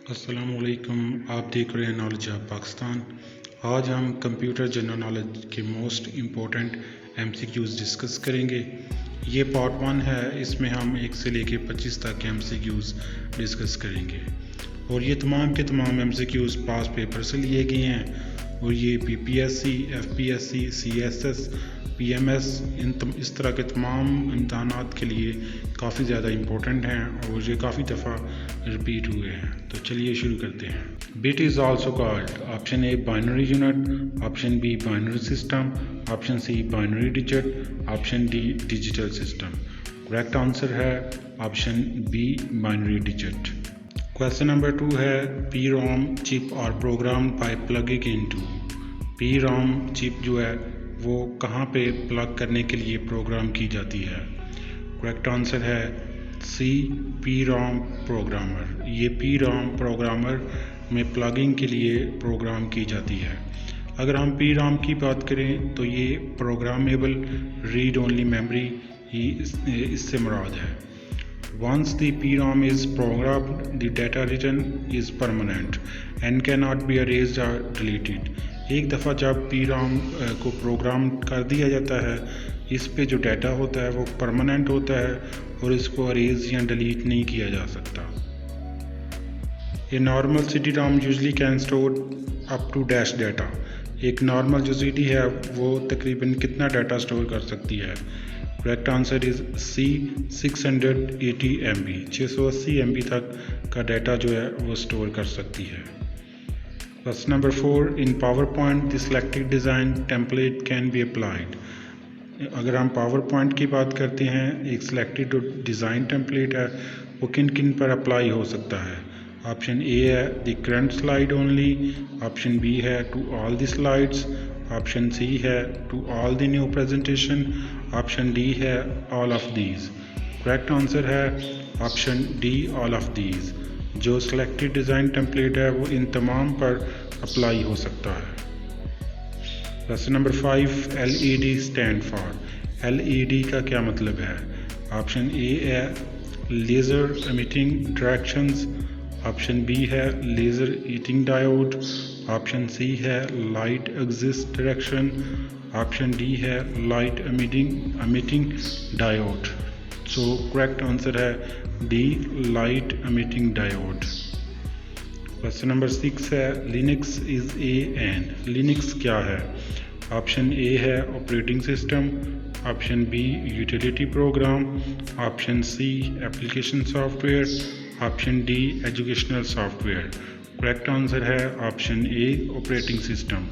अस्सलामुअलैकुम। आप देख रहे हैं नॉलेज ऑफ पाकिस्तान। आज हम कंप्यूटर जनरल नॉलेज के मोस्ट इम्पोर्टेंट एमसीक्यूज़ डिस्कस करेंगे। ये पार्ट 1 है, इसमें हम 1 से लेके 25 तक के एमसीक्यूज़ डिस्कस करेंगे और ये तमाम के तमाम एमसीक्यूज़ पास पेपर से लिए गए हैं और ये पीपीएससी, एफपीएससी, सीएसएस, पीएमएस इस तरह के तमाम इम्तहानात के लिए काफ़ी ज़्यादा इम्पोर्टेंट हैं और ये काफ़ी दफ़ा रिपीट हुए हैं। तो चलिए शुरू करते हैं। Bit is also called option A binary unit, option B binary system, option C binary digit, option D digital system. Correct answer है option B binary digit. Question number 2 है पी रोम चिप और program by plugging into. PROM chip जो है वो कहाँ पे plug करने के लिए प्रोग्राम की जाती है? करेक्ट आंसर है सी पी रोम प्रोग्रामर। ये पी रोम प्रोग्रामर में प्लगिंग के लिए प्रोग्राम की जाती है। अगर हम पी रोम की बात करें तो ये प्रोग्रामेबल रीड ओनली मेमोरी ही इससे मुराद है। Once the PROM is programmed, the data written is permanent and cannot be erased or deleted. एक दफ़ा जब PROM को प्रोग्राम कर दिया जाता है, इस पे जो डाटा होता है वो परमानेंट होता है और इसको अरेज या डिलीट नहीं किया जा सकता। A normal CD-ROM usually can store up to dash data. एक नॉर्मल जो CD है वो तकरीबन कितना डाटा स्टोर कर सकती है? Correct answer is C 680 MB। 680 MB तक का डाटा जो है वो स्टोर कर सकती है। Question number 4 in power point the selected design template can be applied. अगर हम पावर पॉइंट की बात करते हैं, एक सिलेक्टेड जो डिज़ाइन टेम्पलेट है वो किन किन पर अप्लाई हो सकता है? ऑप्शन ए है the current slide only, option B है to all the slides, option C है to all the new presentation, option D है all of these. Correct answer है option D all of these. जो selected design template है वो इन तमाम पर अप्लाई हो सकता है। Question number 5 LED stand for. LED का क्या मतलब है? ऑप्शन ए है laser emitting directions, option B है laser heating diode, option C है light exist direction, option D है light emitting diode. So correct answer है D light emitting diode. Question number 6 है Linux is a an. Linux क्या है? Option A है operating system, option B utility program, option C application software, option D educational software. Correct answer है option A operating system.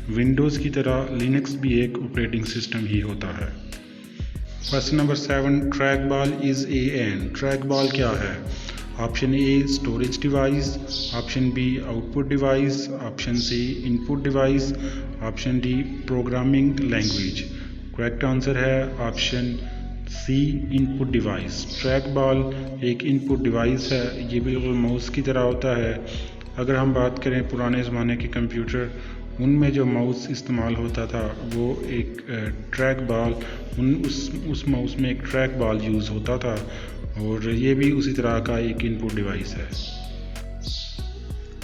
Windows की तरह Linux भी एक operating system ही होता है। Question number 7 trackball is a an. Trackball क्या है? Option A storage device, option B output device, option C input device, option D programming language. Correct answer है option C input device. Trackball एक input device है, ये बिल्कुल mouse की तरह होता है। अगर हम बात करें पुराने ज़माने के कंप्यूटर, उनमें जो माउस इस्तेमाल होता था वो एक ट्रैक बॉल, उस माउस में एक ट्रैक बॉल यूज़ होता था और ये भी उसी तरह का एक इनपुट डिवाइस है।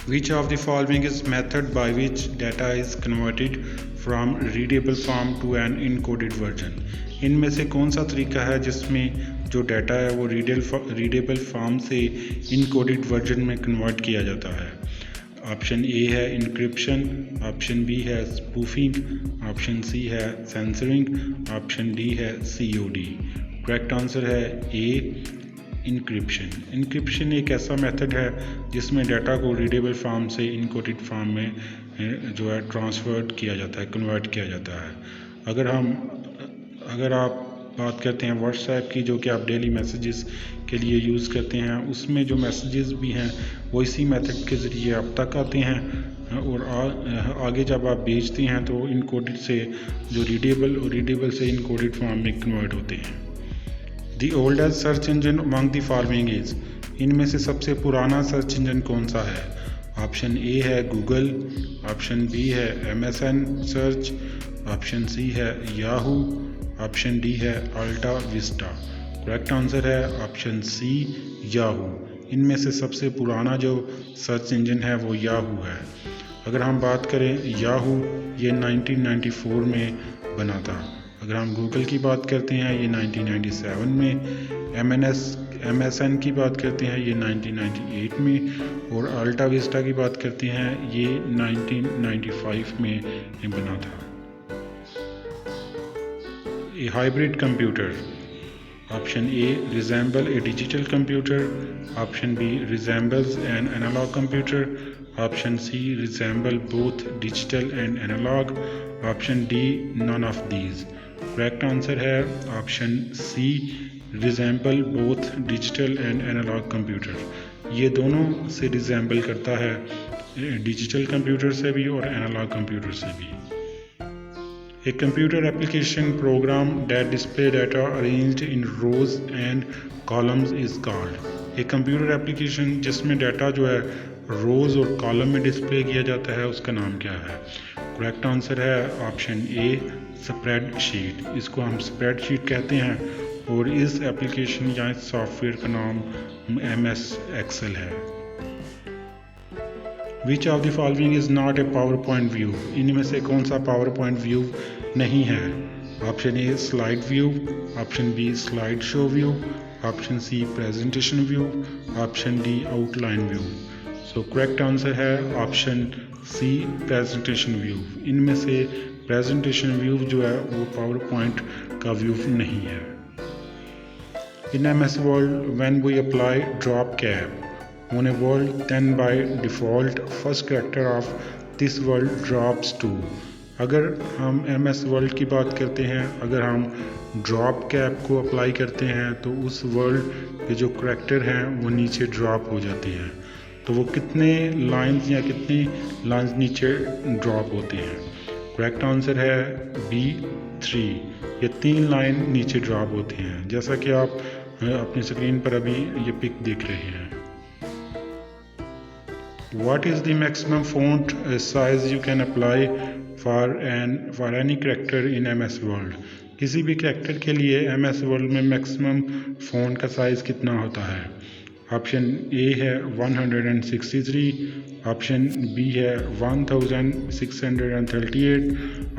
Which of the following is method by which data is converted from readable form to an encoded version? इनमें से कौन सा तरीका है जिसमें जो डाटा है वो रीडेबल फॉर्म से इनकोडेड वर्जन में कन्वर्ट किया जाता है? ऑप्शन ए है इनक्रिप्शन, ऑप्शन बी है स्पूफिंग, ऑप्शन सी है सेंसरिंग, ऑप्शन डी है COD। करेक्ट आंसर है ए इनक्रिप्शन। इनक्रिप्शन एक ऐसा मेथड है जिसमें डाटा को रीडेबल फॉर्म से इनकोडेड फॉर्म में जो है ट्रांसफर किया जाता है, कन्वर्ट किया जाता है। अगर आप बात करते हैं व्हाट्सएप की, जो कि आप डेली मैसेजेस के लिए यूज़ करते हैं, उसमें जो मैसेजेस भी हैं वो इसी मेथड के ज़रिए आप तक आते हैं और आगे जब आप भेजते हैं तो इनकोडेड से जो रीडेबल से इनकोडेड फॉर्म में कन्वर्ट होते हैं। The oldest search engine among the following is. इनमें से सबसे पुराना सर्च इंजन कौन सा है? ऑप्शन ए है गूगल, ऑप्शन बी है MSN सर्च, ऑप्शन सी है याहू, ऑप्शन डी है अल्टा विस्टा। करेक्ट आंसर है ऑप्शन सी याहू। इनमें से सबसे पुराना जो सर्च इंजन है वो याहू है। अगर हम बात करें याहू, ये 1994 में बना था। अगर हम गूगल की बात करते हैं ये 1997 में, MSN की बात करते हैं ये 1998 में, और अल्टा विस्टा की बात करते हैं ये 1995 में बना था। A hybrid computer. Option A, resemble a digital computer. Option B, resembles an analog computer. Option C, resemble both digital and analog. Option D, none of these. Correct answer है option C, resemble both digital and analog computer. ये दोनों से resemble करता है, digital computer से भी और analogue computer से भी। A computer application program that display data arranged in rows and columns is called. एक कंप्यूटर एप्लीकेशन जिसमें डाटा जो है रोज और कॉलम में डिस्प्ले किया जाता है उसका नाम क्या है? करेक्ट आंसर है ऑप्शन ए, स्प्रेडशीट। इसको हम स्प्रेडशीट कहते हैं और इस एप्लीकेशन या इस सॉफ्टवेयर का नाम MS Excel है। Which of the following is not a PowerPoint view? इनमें से कौन सा PowerPoint व्यू नहीं है? Option A slide view, option B slide show view, option C presentation view, option D outline view. So correct answer है option C, presentation view. इनमें से presentation view जो है वो PowerPoint का व्यू नहीं है। In MS Word, when we apply drop cap on a word, then by default first character of this word drops to. अगर हम MS Word की बात करते हैं, अगर हम ड्रॉप कैप को अप्लाई करते हैं तो उस वर्ड के जो करैक्टर हैं वो नीचे ड्रॉप हो जाते हैं। तो वो कितने लाइंस या कितनी लाइंस नीचे ड्रॉप होते हैं? करेक्ट आंसर है B, 3। ये 3 लाइन नीचे ड्रॉप होते हैं, जैसा कि आप अपनी स्क्रीन पर अभी ये पिक देख रहे हैं। What is the maximum font size you can apply for any character in MS Word? किसी भी कैरेक्टर के लिए MS Word में मैक्सिमम फ़ॉन्ट का साइज़ कितना होता है? ऑप्शन ए है 163, ऑप्शन बी है 1638,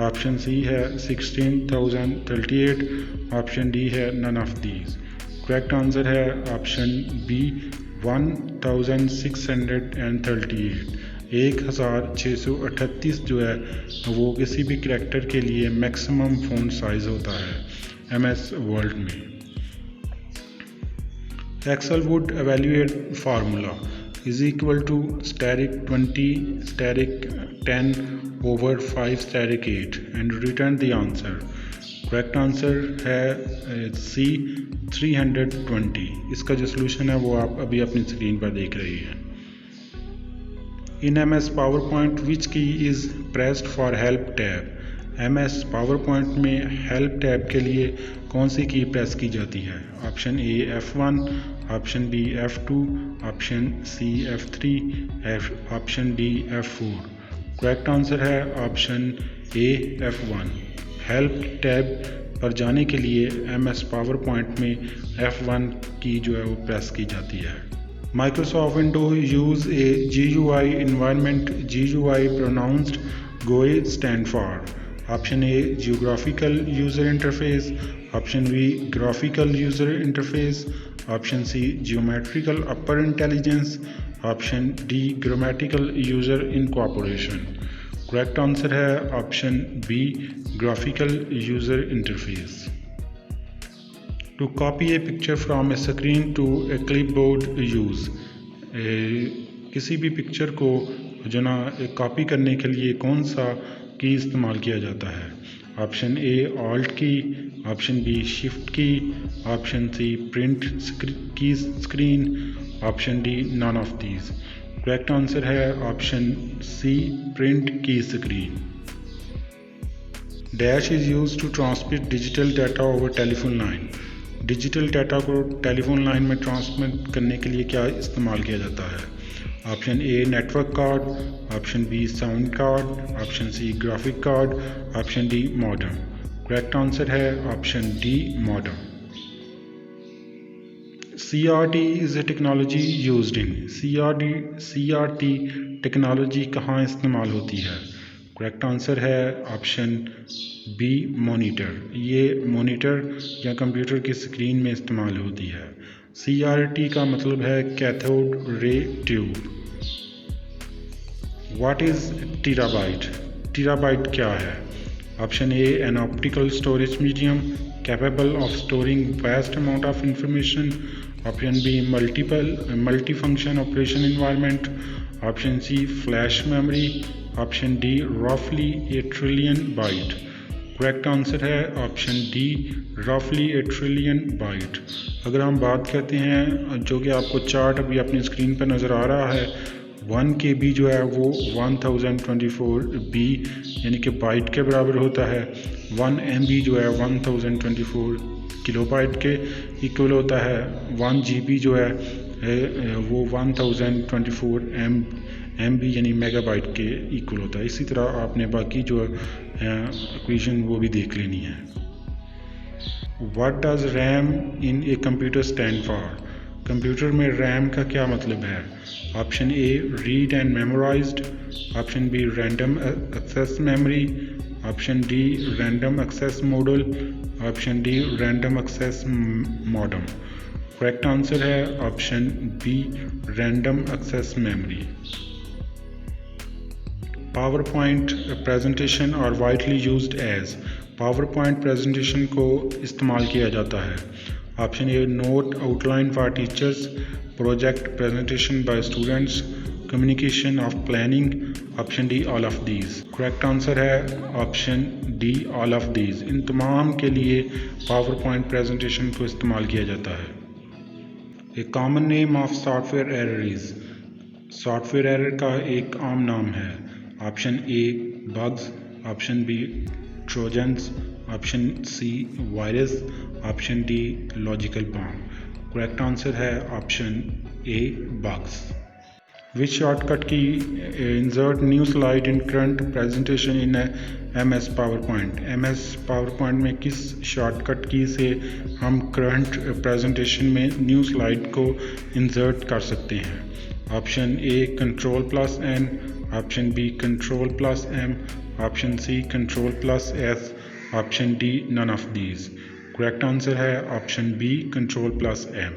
ऑप्शन सी है 16038, ऑप्शन डी है none of these. Correct answer है ऑप्शन बी, 1638। 1638 जो है वो किसी भी कैरेक्टर के लिए मैक्सिमम फ़ॉन्ट साइज़ होता है MS Word में। Excel would evaluate formula is equal to static 20 static 10 over 5 static 8 and return the answer. Correct answer है C, 320। इसका जो सोल्यूशन है वो आप अभी अपनी स्क्रीन पर देख रहे हैं। In MS PowerPoint, which key is pressed for help tab? MS PowerPoint में help टैब के लिए कौन सी की प्रेस की जाती है? Option A F1, option B F2, option C F3, option D F4। Correct answer है option A F1। Help tab पर जाने के लिए MS PowerPoint में F1 की जो है वो प्रेस की जाती है। Microsoft Windows use a GUI environment. GUI pronounced GUI stand for. Option A, Geographical User Interface. Option B, Graphical User Interface. Option C, Geometrical Upper Intelligence. Option D, Grammatical User Incorporation. Correct answer है option B, Graphical User Interface. To copy a picture from a screen to a clipboard use. किसी भी picture को जो ना copy करने के लिए कौन सा की इस्तेमाल किया जाता है? Option A alt key, option B shift key, option C print key screen, option D none of these. Correct answer है option C, print key screen. Dash is used to transmit digital data over telephone line. Digital data को telephone line में transmit करने के लिए क्या इस्तेमाल किया जाता है? Option A network card, option B sound card, option C graphic card, option D modem. Correct answer है option D modem. CRT is a technology used in CRT technology कहाँ इस्तेमाल होती है? करेक्ट आंसर है ऑप्शन बी मॉनिटर। ये monitor या computer की screen में इस्तेमाल होती है। CRT का मतलब है cathode ray tube. What is terabyte? Terabyte क्या है? Option A an optical storage medium capable of storing vast amount of information. Option B multi function operation environment. Option C flash memory. Option D रफली 8 trillion byte. Correct answer है option D रफली 8 trillion bite. अगर हम बात करते हैं जो कि आपको चार्ट अभी अपनी स्क्रीन पर नज़र आ रहा है, 1 KB जो है वो 1024 B यानी कि बाइट के बराबर होता है। 1 MB जो है 1024 किलोबाइट के इक्वल होता है। 1 GB जो है वो 1024 MB यानी मेगाबाइट के इक्वल होता है। इसी तरह आपने बाकी जो इक्वेशन वो भी देख लेनी है। What does RAM in a computer stand for? Computer में रैम का क्या मतलब है? Option A read and memorized. Option B random access memory. Option D random access model. Option D random access modem. Correct answer है option B random access memory. PowerPoint presentation और widely used as. PowerPoint presentation को इस्तेमाल किया जाता है। Option A note outline for teachers, project presentation by students, communication of planning. Option D all of these. Correct answer है option D all of these. इन तमाम के लिए पावर पॉइंट प्रेजेंटेशन को इस्तेमाल किया जाता है। A common name of software error is. Software error का एक आम नाम है। Option A bugs. Option B trojans. Option C virus. Option D logical bomb. Correct answer है option A bugs. Which shortcut key insert new slide in current presentation in MS PowerPoint. MS PowerPoint में किस shortcut key से हम current presentation में new slide को insert कर सकते हैं? Option A Ctrl+N। Option B Ctrl+M। Option C Ctrl+S। Option D none of these. Correct answer है ऑप्शन बी Ctrl+M।